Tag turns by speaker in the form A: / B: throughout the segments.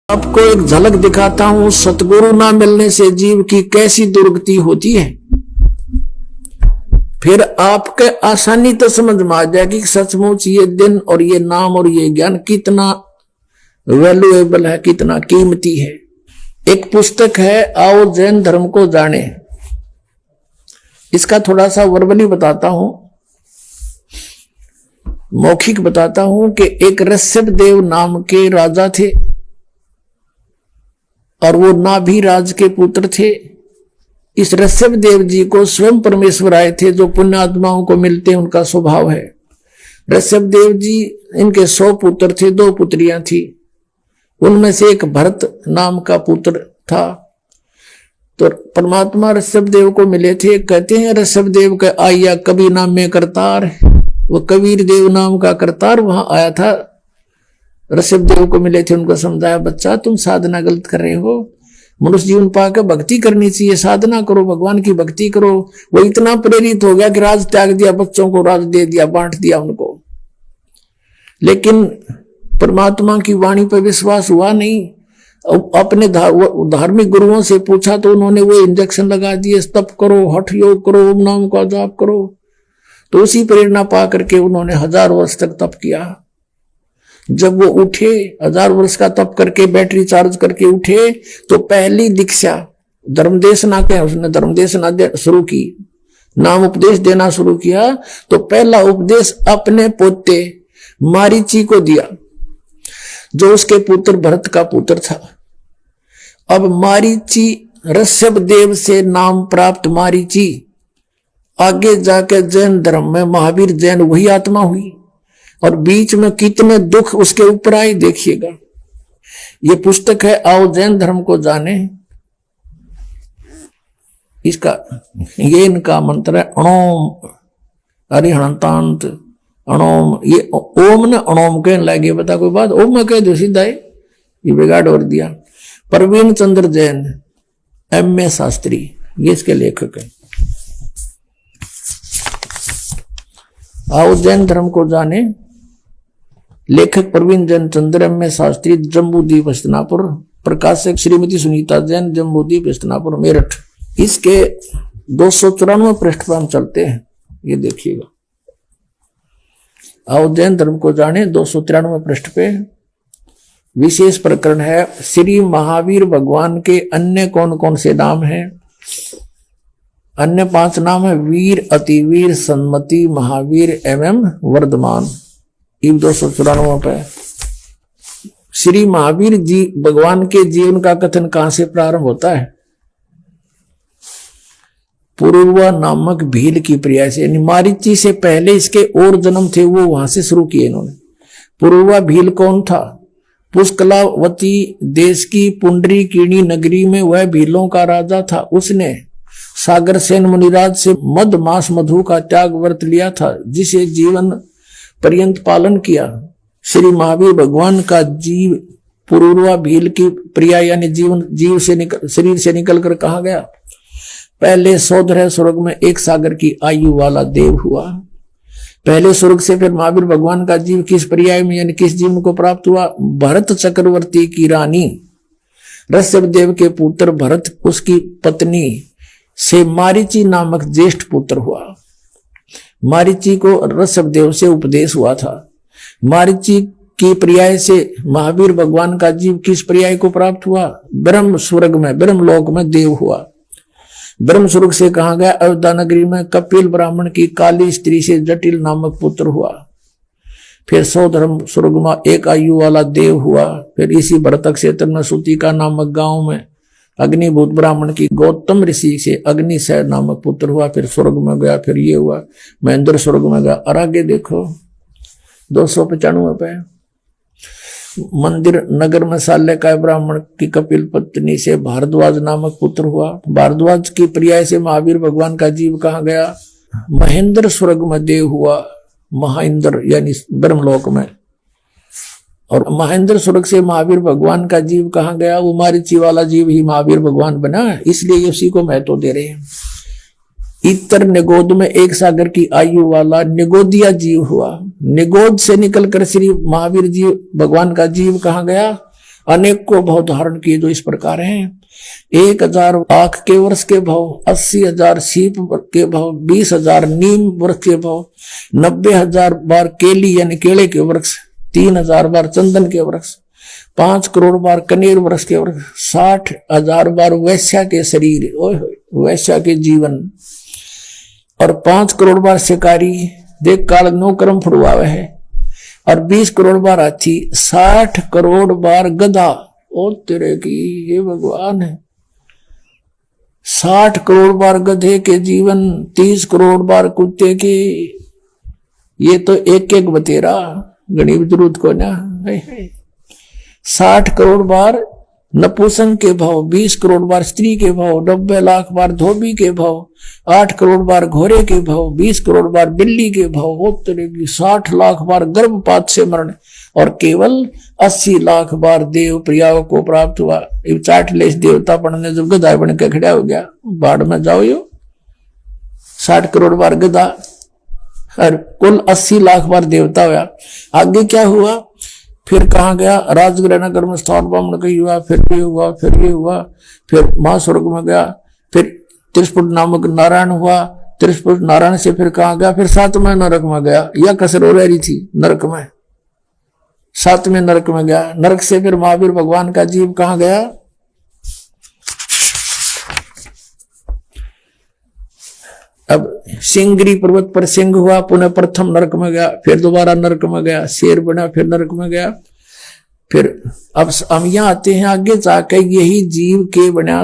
A: आपको एक झलक दिखाता हूं सतगुरु ना मिलने से जीव की कैसी दुर्गति होती है। फिर आपके आसानी तो समझ में आ जाएगी कि सचमुच ये दिन और ये नाम और ये ज्ञान कितना वैल्यूएबल है, कितना कीमती है। एक पुस्तक है आओ जैन धर्म को जाने, इसका थोड़ा सा वर्बली बताता हूं, मौखिक बताता हूं कि एक ऋषभ देव नाम के राजा थे और वो नाभि राज के पुत्र थे। इस ऋषभ देव जी को स्वयं परमेश्वर आए थे, जो पुण्य आत्माओं को मिलते हैं उनका स्वभाव है। ऋषभ देव जी इनके 100 पुत्र थे, 2 पुत्रियां थी। उनमें से एक भरत नाम का पुत्र था। तो परमात्मा ऋषभ देव को मिले थे। कहते हैं ऋषभ देव का आया कबीर नाम में करतार, वो कबीर देव नाम का करतार वहां आया था। ऋषभ देव को मिले थे, उनको समझाया बच्चा तुम साधना गलत कर रहे हो, मनुष्य जीवन पाकर भक्ति करनी चाहिए, साधना करो, भगवान की भक्ति करो। वो इतना प्रेरित हो गया कि राज त्याग दिया, बच्चों को राज दे दिया, बांट दिया उनको। लेकिन परमात्मा की वाणी पर विश्वास हुआ नहीं। अपने धार्मिक गुरुओं से पूछा तो उन्होंने वो इंजेक्शन लगा दिए, तप करो, हठ योग करो, ओम नाम का जाप करो। तो उसी प्रेरणा पा करके उन्होंने 1000 वर्ष तक तप किया। जब वो उठे 1000 वर्ष का तप करके बैटरी चार्ज करके उठे तो पहली दीक्षा धर्मदेशना के उसने धर्मदेशना शुरू की, नाम उपदेश देना शुरू किया। तो पहला उपदेश अपने पोते मारीची को दिया, जो उसके पुत्र भरत का पुत्र था। अब मारीची ऋषभ देव से नाम प्राप्त मारीची आगे जाके जैन धर्म में महावीर जैन वही आत्मा हुई, और बीच में कितने दुख उसके ऊपर आए देखिएगा। ये पुस्तक है आओ जैन धर्म को जाने, इसका ये इनका मंत्र है अणोम हरिहंतांत अणोम। ये ओम ने अणोम कहने लगे, बता कोई बात, ओम में कह दो सीधा है, ये बिगाड़ और दिया। प्रवीण चंद्र जैन M.A. शास्त्री ये इसके लेखक है। आओ जैन धर्म को जाने, लेखक प्रवीण जैन चंद्र M.A. शास्त्री, जम्बूद्वीप हस्तिनापुर, प्रकाशक श्रीमती सुनीता जैन, जम्बूद्वीप हस्तिनापुर मेरठ। इसके 294 पृष्ठ पर हम चलते हैं, ये देखिएगा। आओ जैन धर्म को जाने 293 पृष्ठ पे विशेष प्रकरण है श्री महावीर भगवान के अन्य कौन कौन से नाम हैं। अन्य 5 नाम है वीर, अतिवीर, सन्मति, महावीर एवं वर्धमान। 294 पे श्री महावीर जी भगवान के जीवन का कथन कहां से प्रारंभ होता है? पुरुरवा नामक भील की प्रिया से, यानी मारीची से पहले इसके और जन्म थे, वो वहां से शुरू किए इन्होंने। पुरुरवा भील कौन था? पुष्कलावती देश की पुंडरीकीणी नगरी में वह भीलों का राजा था। उसने सागर सेन मुनिराज से मद मास मधु का त्याग व्रत लिया था, जिसे जीवन पर्यंत पालन किया। श्री महावीर भगवान का जीव पुरुरवा भील की प्रिया, यानी जीव से शरीर से निकलकर कहा गया। पहले सौधर स्वर्ग में 1 सागर की आयु वाला देव हुआ। पहले स्वर्ग से फिर महावीर भगवान का जीव किस पर्याय में, यानी किस जीव को प्राप्त हुआ? भरत चक्रवर्ती की रानी ऋषभ देव के पुत्र भरत, उसकी पत्नी से मारीची नामक ज्येष्ठ पुत्र हुआ। मारीची को ऋषभ देव से उपदेश हुआ था। मारीची की पर्याय से महावीर भगवान का जीव किस पर्याय को प्राप्त हुआ? ब्रह्म स्वर्ग में, ब्रह्मलोक में देव हुआ। ब्रह्म स्वर्ग से कहा गया अयोध्या नगरी में कपिल ब्राह्मण की काली स्त्री से जटिल नामक पुत्र हुआ। फिर सौधर्म स्वर्ग में 1 आयु वाला देव हुआ। फिर इसी भरत क्षेत्र में सुतिका नामक गांव में अग्निभूत ब्राह्मण की गौतम ऋषि से अग्निशय नामक पुत्र हुआ। फिर स्वर्ग में गया, फिर ये हुआ, महेंद्र स्वर्ग में गया। और आगे देखो 295 पे मंदिर नगर में साल्यकाय ब्राह्मण की कपिल पत्नी से भारद्वाज नामक पुत्र हुआ। भारद्वाज की पर्याय से महावीर भगवान का जीव कहा गया? महेंद्र स्वर्ग में देव हुआ, महेंद्र यानी ब्रह्मलोक में। और महेंद्र स्वर्ग से महावीर भगवान का जीव कहा गया? वो मारीची वाला जीव ही महावीर भगवान बना, इसलिए उसी को महत्व दे रहे हैं। इतर निगोद में 1 सागर की आयु वाला निगोदिया जीव हुआ। निगोद से निकलकर श्री महावीर जी भगवान का जीव कहा गया? अनेक को भाव धारण किए जो इस प्रकार हैं। 1000 आख के वर्ष के भाव, 80,000 सीप के भाव, 20,000 नीम वृक्ष के भाव, 90,000 बार केली यानी केले के वृक्ष, 3,000 बार चंदन के वृक्ष, 5 करोड़ बार कनेर वृक्ष के वृक्ष, 60,000 बार वैश्या के शरीर, वैश्या के जीवन, और 5 करोड़ बार शिकारी देख काल नो कर्म फुड़वावे है, और 20 करोड़ बार हाथी, 60 करोड़ बार गधा। ओ तेरे की ये भगवान है। 60 करोड़ बार गधे के जीवन, 30 करोड़ बार कुत्ते के, ये तो एक एक बतेरा गणित जरूरत को ना। 60 करोड़ बार नपुंसक के भाव, 20 करोड़ बार स्त्री के भाव, 90 लाख बार धोबी के भाव, 8 करोड़ बार घोड़े के भाव, 20 करोड़ बार बिल्ली के भाव, वो तरह की 60 लाख बार गर्भपात से मरण, और केवल 80 लाख बार देव प्रियाओं को प्राप्त हुआ। चाट ले देवता पढ़ने जब गधा बन के खड़ा हो गया, बाढ़ में जाओ यो 60 करोड़ बार गधा, और कुल 80 लाख बार देवता हुआ। आगे क्या हुआ, फिर कहाँ गया, राजगृह नगर में स्थान ब्राह्मण कही हुआ, फिर ये हुआ, फिर ये हुआ, फिर महास्वर्ग में गया, फिर त्रिशपुट नामक नारायण हुआ, त्रिशपुट नारायण से फिर कहाँ गया, फिर 7वें नरक में गया। यह कसर हो रही थी नरक में, 7वें नरक में गया। नरक से फिर महावीर भगवान का जीव कहाँ गया, अब सिंगरी पर्वत पर सिंह हुआ, पुनः प्रथम नरक में गया, फिर दोबारा नरक में गया, शेर बना, फिर नरक में गया। फिर अब हम यहां आते हैं आगे जाकर, यही जीव के बना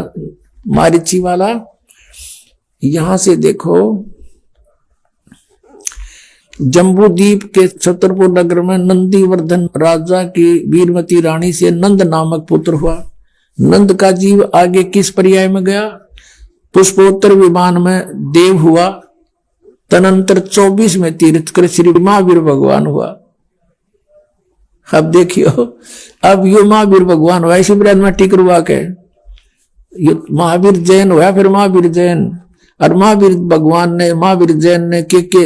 A: मारीची वाला। यहां से देखो, जम्बूद्वीप के छतरपुर नगर में नंदीवर्धन राजा की वीरमती रानी से नंद नामक पुत्र हुआ। नंद का जीव आगे किस पर्याय में गया, पुष्पोत्तर विमान में देव हुआ, तदनंतर 24 में तीर्थ कर श्री महावीर भगवान हुआ। अब देखियो, अब यो महावीर भगवान हुआ, इसी ब्रह्म में टिक रुआ के महावीर जैन हुआ, फिर महावीर जैन, और महावीर भगवान ने, महावीर जैन ने के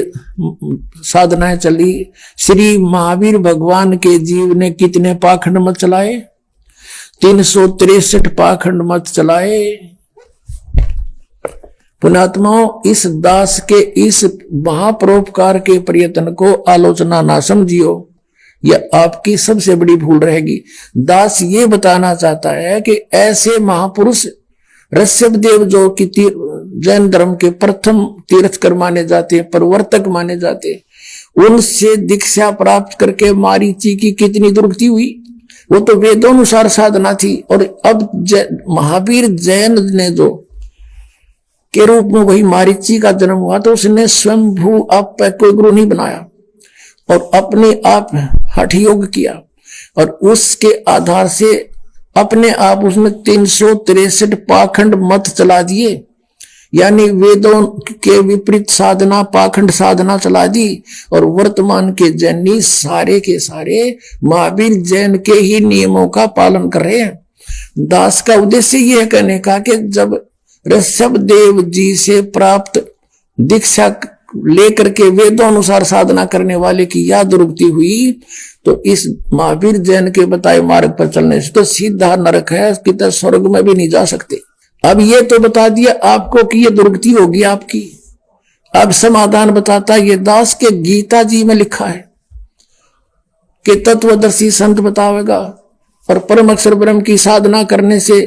A: साधनाएं चली। श्री महावीर भगवान के जीव ने कितने पाखंड मत चलाए, 363 पाखंड मत चलाए। पुण्यात्माओं, इस दास के इस महापरोपकार के प्रयत्न को आलोचना ना समझियो, यह आपकी सबसे बड़ी भूल रहेगी। दास ये बताना चाहता है कि ऐसे महापुरुष ऋषभ देव जो कि जैन धर्म के प्रथम तीर्थकर माने जाते, प्रवर्तक माने जाते, उनसे दीक्षा प्राप्त करके मारीची की कितनी दुर्गति हुई। वो तो वेदोनुसार साधना थी, और अब महावीर जैन ने जो के रूप में वही मारीची का जन्म हुआ, तो उसने स्वयंभू आप पे कोई गुरु नहीं बनाया, और अपने आप हठ योग किया, और उसके आधार से अपने आप उसने 363 पाखंड मत चला दिए, यानी वेदों के विपरीत साधना, पाखंड साधना चला दी। और वर्तमान के जैनी सारे के सारे महावीर जैन के ही नियमों का पालन कर रहे हैं। दास का उद्देश्य यह कहने का कि जब ऋषभ देव जी से प्राप्त दीक्षा लेकर के वेदों अनुसार साधना करने वाले की यह दुर्गति हुई, तो इस महावीर जैन के बताए मार्ग पर चलने से तो सीधा नरक है, कितना स्वर्ग में भी नहीं जा सकते। अब ये तो बता दिया आपको कि ये दुर्गति होगी आपकी। अब समाधान बताता है, ये दास के गीता जी में लिखा है कि तत्वदर्शी संत बतावेगा, और परम अक्षर ब्रह्म की साधना करने से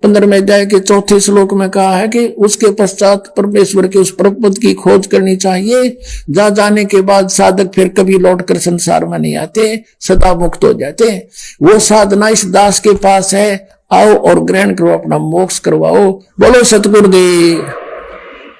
A: 15वें अध्याय के 4थे श्लोक में कहा है कि उसके पश्चात परमेश्वर के उस परमपद की खोज करनी चाहिए। जा जाने के बाद साधक फिर कभी लौटकर संसार में नहीं आते, सदा मुक्त हो जाते। वो साधना इस दास के पास है, आओ और ग्रहण करो, अपना मोक्ष करवाओ। बोलो सतगुरुदेव।